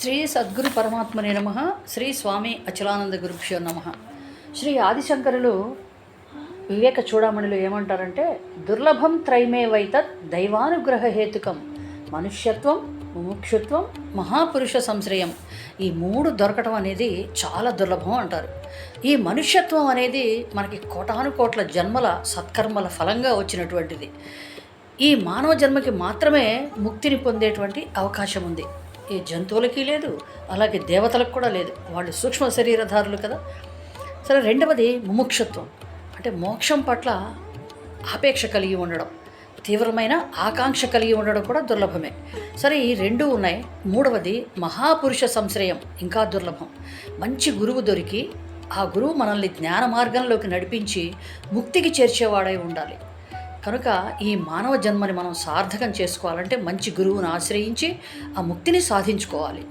శ్రీ సద్గురు పరమాత్మనే నమః. శ్రీ స్వామి అచలానంద గురుభ్యో నమః. శ్రీ ఆదిశంకరులు వివేక చూడామణిలో ఏమంటారంటే, దుర్లభం త్రైమే వైతత్ దైవానుగ్రహ హేతుకం మనుష్యత్వం, ముముక్షుత్వం, మహాపురుష సంశ్రయం. ఈ మూడు దొరకటం అనేది చాలా దుర్లభం అంటారు. ఈ మనుష్యత్వం అనేది మనకి కోటాను కోట్ల జన్మల సత్కర్మల ఫలంగా వచ్చినటువంటిది. ఈ మానవ జన్మకి మాత్రమే ముక్తిని పొందేటువంటి అవకాశం ఉంది. ఈ జంతువులకి లేదు, అలాగే దేవతలకు కూడా లేదు. వాళ్ళు సూక్ష్మ శరీరధారులు కదా. సరే, రెండవది ముముక్షత్వం, అంటే మోక్షం పట్ల ఆపేక్ష కలిగి ఉండడం, తీవ్రమైన ఆకాంక్ష కలిగి ఉండడం కూడా దుర్లభమే. సరే, ఈ రెండు ఉన్నాయి. మూడవది మహాపురుష సంశ్రయం, ఇంకా దుర్లభం. మంచి గురువు దొరికి ఆ గురువు మనల్ని జ్ఞాన మార్గంలోకి నడిపించి ముక్తికి చేర్చేవాడై ఉండాలి. కనుక ఈ మానవ జన్మని మనం సార్థకం చేసుకోవాలంటే మంచి గురువును ఆశ్రయించి ఆ ముక్తిని సాధించుకోవాలి.